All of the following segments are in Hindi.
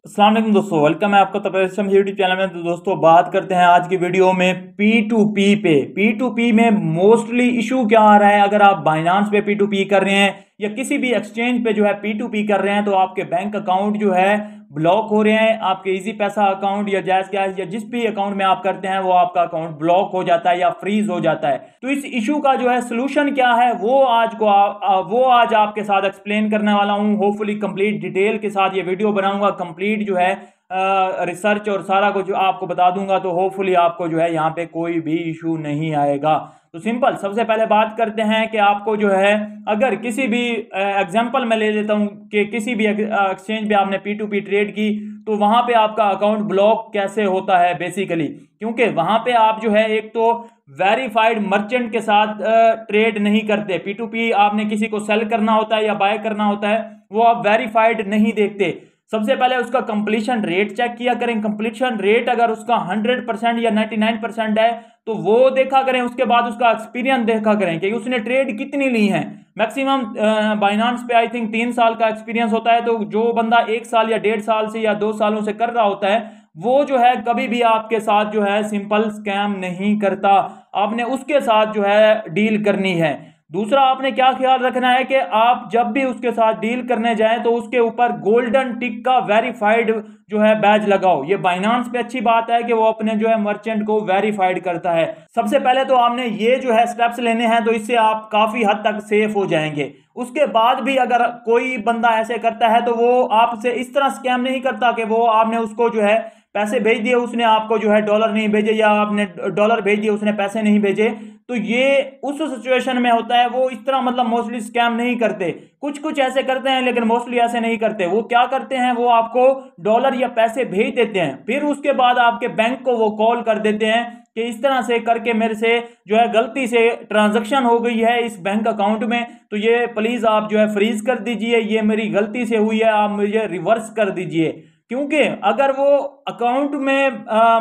अस्सलाम वालेकुम दोस्तों, वेलकम है आपका तपेशम यूट्यूब चैनल में। तो दोस्तों बात करते हैं आज की वीडियो में P2P पे। P2P में मोस्टली इशू क्या आ रहा है? अगर आप बाइनांस पे P2P कर रहे हैं या किसी भी एक्सचेंज पे जो है P2P कर रहे हैं तो आपके बैंक अकाउंट जो है ब्लॉक हो रहे हैं। आपके इजी पैसा अकाउंट या जैज़ कैश या जिस भी अकाउंट में आप करते हैं वो आपका अकाउंट ब्लॉक हो जाता है या फ्रीज हो जाता है। तो इस इशू का जो है सोल्यूशन क्या है वो आज आपके साथ एक्सप्लेन करने वाला हूं। होपफुली कंप्लीट डिटेल के साथ ये वीडियो बनाऊंगा, कंप्लीट जो है रिसर्च और सारा कुछ आपको बता दूंगा। तो होपफुली आपको जो है यहाँ पे कोई भी इशू नहीं आएगा। तो सिंपल, सबसे पहले बात करते हैं कि आपको जो है अगर किसी भी एग्जांपल मैं ले लेता हूं कि किसी भी एक्सचेंज पे आपने P2P ट्रेड की तो वहां पे आपका अकाउंट ब्लॉक कैसे होता है बेसिकली, क्योंकि वहां पे आप जो है एक तो वेरीफाइड मर्चेंट के साथ ट्रेड नहीं करते। P2P आपने किसी को सेल करना होता है या बाय करना होता है, वो आप वेरीफाइड नहीं देखते। सबसे पहले उसका कंप्लीशन रेट चेक किया करें। कंप्लीशन रेट अगर उसका 100% या 99% है तो वो देखा करें। उसके बाद उसका एक्सपीरियंस देखा करें कि उसने ट्रेड कितनी ली है। मैक्सिमम बाइनांस पे आई थिंक 3 साल का एक्सपीरियंस होता है। तो जो बंदा 1 साल या 1.5 साल से या 2 सालों से कर रहा होता है वो जो है कभी भी आपके साथ जो है सिंपल स्कैम नहीं करता। आपने उसके साथ जो है डील करनी है। दूसरा, आपने क्या ख्याल रखना है कि आप जब भी उसके साथ डील करने जाएं तो उसके ऊपर गोल्डन टिक का वेरीफाइड जो है बैज लगाओ। ये बाइनांस पे अच्छी बात है कि वो अपने जो है मर्चेंट को वेरीफाइड करता है। सबसे पहले तो आपने ये जो है स्टेप्स लेने हैं, तो इससे आप काफी हद तक सेफ हो जाएंगे। उसके बाद भी अगर कोई बंदा ऐसे करता है तो वो आपसे इस तरह स्कैम नहीं करता कि वो आपने उसको जो है पैसे भेज दिए, उसने आपको जो है डॉलर नहीं भेजे, या आपने डॉलर भेज दिए उसने पैसे नहीं भेजे। तो ये उस सिचुएशन में होता है। वो इस तरह मतलब मोस्टली स्कैम नहीं करते। कुछ कुछ ऐसे करते हैं लेकिन मोस्टली ऐसे नहीं करते। वो क्या करते हैं, वो आपको डॉलर या पैसे भेज देते हैं, फिर उसके बाद आपके बैंक को वो कॉल कर देते हैं कि इस तरह से करके मेरे से जो है गलती से ट्रांजैक्शन हो गई है इस बैंक अकाउंट में, तो ये प्लीज आप जो है फ्रीज कर दीजिए, ये मेरी गलती से हुई है, आप मुझे रिवर्स कर दीजिए। क्योंकि अगर वो अकाउंट में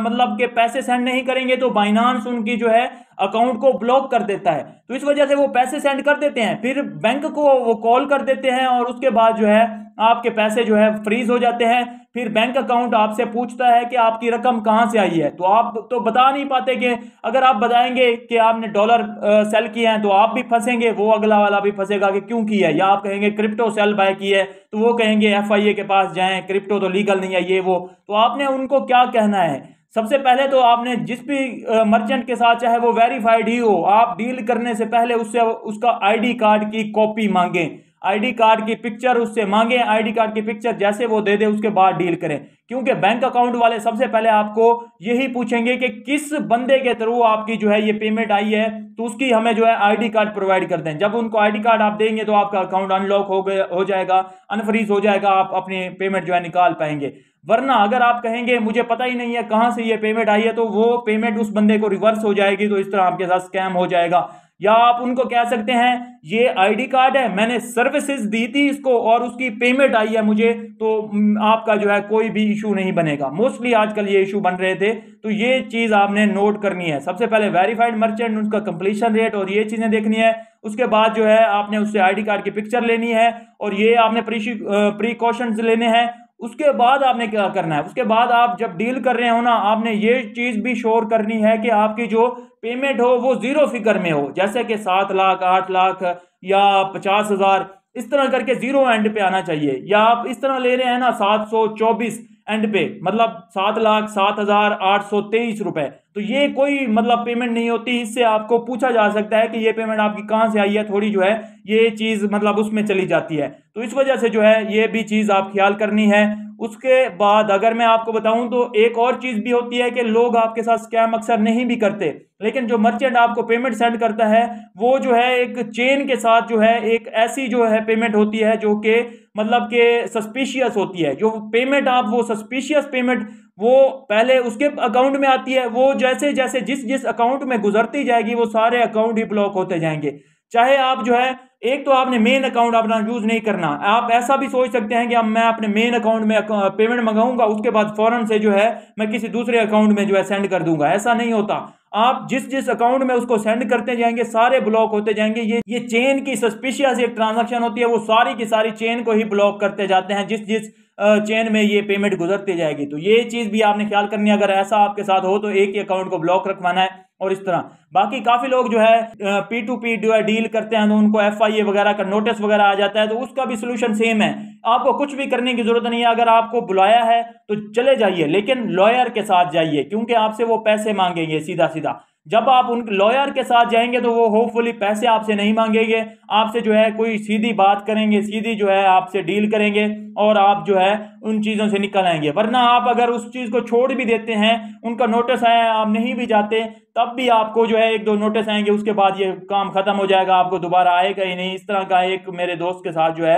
मतलब के पैसे सेंड नहीं करेंगे तो बाइनांस उनकी जो है अकाउंट को ब्लॉक कर देता है। तो इस वजह से वो पैसे सेंड कर देते हैं, फिर बैंक को वो कॉल कर देते हैं और उसके बाद जो है आपके पैसे जो है फ्रीज हो जाते हैं। फिर बैंक अकाउंट आपसे पूछता है कि आपकी रकम कहां से आई है, तो आप तो बता नहीं पाते। कि अगर आप बताएंगे कि आपने डॉलर सेल किए हैं तो आप भी फंसेंगे, वो अगला वाला भी फंसेगा कि क्यों किया है। या आप कहेंगे क्रिप्टो सेल बाय की है तो वो कहेंगे FIA के पास जाएं, क्रिप्टो तो लीगल नहीं है ये वो। तो आपने उनको क्या कहना है? सबसे पहले तो आपने जिस भी मर्चेंट के साथ, चाहे वो वेरीफाइड ही हो, आप डील करने से पहले उससे उसका ID कार्ड की कॉपी मांगे, ID कार्ड की पिक्चर उससे मांगे। ID कार्ड की पिक्चर जैसे वो दे दे उसके बाद डील करें। क्योंकि बैंक अकाउंट वाले सबसे पहले आपको यही पूछेंगे कि किस बंदे के थ्रू आपकी जो है ये पेमेंट आई है, तो उसकी हमें जो है ID कार्ड प्रोवाइड कर दें। जब उनको ID कार्ड आप देंगे तो आपका अकाउंट अनलॉक हो जाएगा, अनफ्रीज हो जाएगा, आप अपनी पेमेंट जो है निकाल पाएंगे। वरना अगर आप कहेंगे मुझे पता ही नहीं है कहां से ये पेमेंट आई है, तो वो पेमेंट उस बंदे को रिवर्स हो जाएगी। तो इस तरह आपके साथ स्कैम हो जाएगा। या आप उनको कह सकते हैं ये ID कार्ड है, मैंने सर्विसेज दी थी इसको और उसकी पेमेंट आई है मुझे, तो आपका जो है कोई भी इशू नहीं बनेगा। मोस्टली आजकल ये इशू बन रहे थे। तो ये चीज आपने नोट करनी है। सबसे पहले वेरीफाइड मर्चेंट, उसका कंप्लीशन रेट और ये चीजें देखनी है। उसके बाद जो है आपने उससे ID कार्ड की पिक्चर लेनी है और ये आपने प्रीकॉशंस लेने हैं। उसके बाद आपने क्या करना है, उसके बाद आप जब डील कर रहे हो ना, आपने ये चीज भी श्योर करनी है कि आपकी जो पेमेंट हो वो 0 फिगर में हो। जैसे कि 7 लाख, 8 लाख या 50,000, इस तरह करके 0 एंड पे आना चाहिए। या आप इस तरह ले रहे हैं ना 724 एंड पे, मतलब 7,07,823 रुपए, तो ये कोई मतलब पेमेंट नहीं होती। इससे आपको पूछा जा सकता है कि ये पेमेंट आपकी कहां से आई है, थोड़ी जो है ये चीज मतलब उसमें चली जाती है। तो इस वजह से जो है ये भी चीज आप ख्याल करनी है। उसके बाद अगर मैं आपको बताऊं तो एक और चीज भी होती है कि लोग आपके साथ स्कैम अक्सर नहीं भी करते, लेकिन जो मर्चेंट आपको पेमेंट सेंड करता है वो जो है एक चेन के साथ जो है एक ऐसी जो है पेमेंट होती है जो कि मतलब के सस्पिशियस होती है। जो पेमेंट आप वो सस्पिशियस पेमेंट वो पहले उसके अकाउंट में आती है, वो जैसे जैसे जिस जिस अकाउंट में गुजरती जाएगी वो सारे अकाउंट ही ब्लॉक होते जाएंगे। चाहे आप जो है एक तो आपने मेन अकाउंट अपना यूज नहीं करना। आप ऐसा भी सोच सकते हैं कि अब मैं अपने मेन अकाउंट में पेमेंट मंगाऊंगा, उसके बाद फौरन से जो है मैं किसी दूसरे अकाउंट में जो है सेंड कर दूंगा। ऐसा नहीं होता। आप जिस जिस अकाउंट में उसको सेंड करते जाएंगे सारे ब्लॉक होते जाएंगे। ये चेन की सस्पिशियस एक ट्रांजैक्शन होती है, वो सारी की सारी चेन को ही ब्लॉक करते जाते हैं। जिस जिस चेन में ये पेमेंट गुजरती जाएगी। तो ये चीज़ भी आपने ख्याल करनी है, अगर ऐसा आपके साथ हो तो एक ही अकाउंट को ब्लॉक रखवाना है। और इस तरह बाकी काफ़ी लोग जो है P2P जो है डील करते हैं तो उनको FIA वगैरह का नोटिस वगैरह आ जाता है, तो उसका भी सोल्यूशन सेम है। आपको कुछ भी करने की जरूरत नहीं है, अगर आपको बुलाया है तो चले जाइए, लेकिन लॉयर के साथ जाइए, क्योंकि आपसे वो पैसे मांगेंगे सीधा सीधा। जब आप उन लॉयर के साथ जाएंगे तो वो होपफुली पैसे आपसे नहीं मांगेंगे, आपसे जो है कोई सीधी बात करेंगे, सीधी जो है आपसे डील करेंगे और आप जो है उन चीज़ों से निकल आएंगे। वरना आप अगर उस चीज़ को छोड़ भी देते हैं, उनका नोटिस आया, आप नहीं भी जाते, तब भी आपको जो है 1-2 नोटिस आएंगे, उसके बाद ये काम खत्म हो जाएगा, आपको दोबारा आएगा ही नहीं। इस तरह का एक मेरे दोस्त के साथ जो है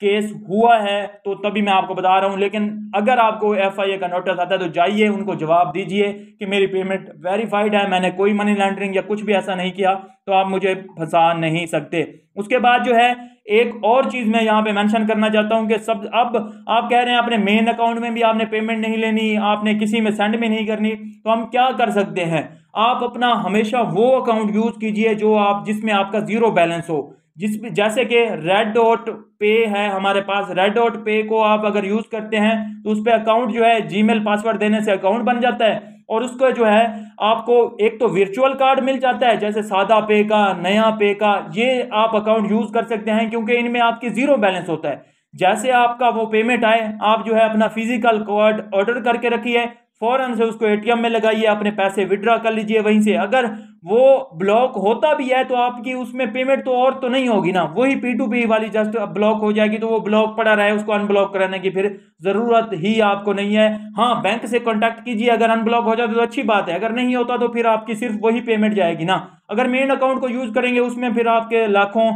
केस हुआ है, तो तभी मैं आपको बता रहा हूं। लेकिन अगर आपको FIA का नोटिस आता है तो जाइए, उनको जवाब दीजिए कि मेरी पेमेंट वेरीफाइड है, मैंने कोई मनी लॉन्ड्रिंग या कुछ भी ऐसा नहीं किया, तो आप मुझे फंसा नहीं सकते। उसके बाद जो है एक और चीज मैं यहाँ पे मेंशन करना चाहता हूँ कि सब अब आप कह रहे हैं अपने मेन अकाउंट में भी आपने पेमेंट नहीं लेनी, आपने किसी में सेंड भी नहीं करनी, तो हम क्या कर सकते हैं। आप अपना हमेशा वो अकाउंट यूज कीजिए जो आप जिसमें आपका जीरो बैलेंस हो, जैसे कि रेड डॉट पे है हमारे पास। रेड डॉट पे को आप अगर यूज करते हैं तो उस पर अकाउंट जो है जीमेल पासवर्ड देने से अकाउंट बन जाता है, और उसका जो है आपको एक तो वर्चुअल कार्ड मिल जाता है, जैसे सादा पे का, नया पे का, ये आप अकाउंट यूज कर सकते हैं क्योंकि इनमें आपकी जीरो बैलेंस होता है। जैसे आपका वो पेमेंट आए, आप जो है अपना फिजिकल कार्ड ऑर्डर करके रखिए, फौरन से उसको ATM में लगाइए, अपने पैसे विड्रॉ कर लीजिए वहीं से। अगर वो ब्लॉक होता भी है तो आपकी उसमें पेमेंट तो और तो नहीं होगी ना, वही P2P वाली जस्ट ब्लॉक हो जाएगी, तो वो ब्लॉक पड़ा रहे, उसको अनब्लॉक कराने की फिर जरूरत ही आपको नहीं है। हाँ, बैंक से कांटेक्ट कीजिए, अगर अनब्लॉक हो जाता तो अच्छी बात है, अगर नहीं होता तो फिर आपकी सिर्फ वही पेमेंट जाएगी ना। अगर मेन अकाउंट को यूज करेंगे उसमें फिर आपके लाखों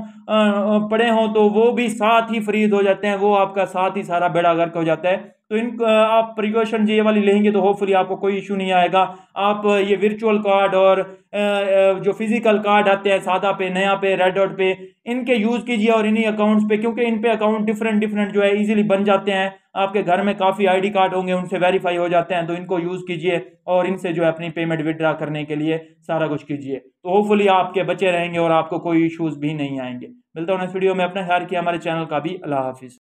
पड़े हों तो वो भी साथ ही फ्रीज हो जाते हैं, वो आपका साथ ही सारा बेड़ा गर्क हो जाता है। तो इन आप प्रिकॉशन ये वाली लेंगे तो होपफुली आपको कोई इशू नहीं आएगा। आप ये वर्चुअल कार्ड और जो फिजिकल कार्ड आते हैं सादा पे, नया पे, रेड डॉट पे, इनके यूज कीजिए और इन्हीं अकाउंट्स पे, क्योंकि इन पे अकाउंट डिफरेंट डिफरेंट जो है इजीली बन जाते हैं। आपके घर में काफ़ी ID कार्ड होंगे, उनसे वेरीफाई हो जाते हैं, तो इनको यूज कीजिए और इनसे जो है अपनी पेमेंट विड्रॉ करने के लिए सारा कुछ कीजिए, तो होपफुली आपके बचे रहेंगे और आपको कोई इश्यूज भी नहीं आएंगे। मिलता हूँ नेक्स्ट वीडियो में, अपना ख्याल किया, हमारे चैनल का भी। अल्लाह हाफिज़।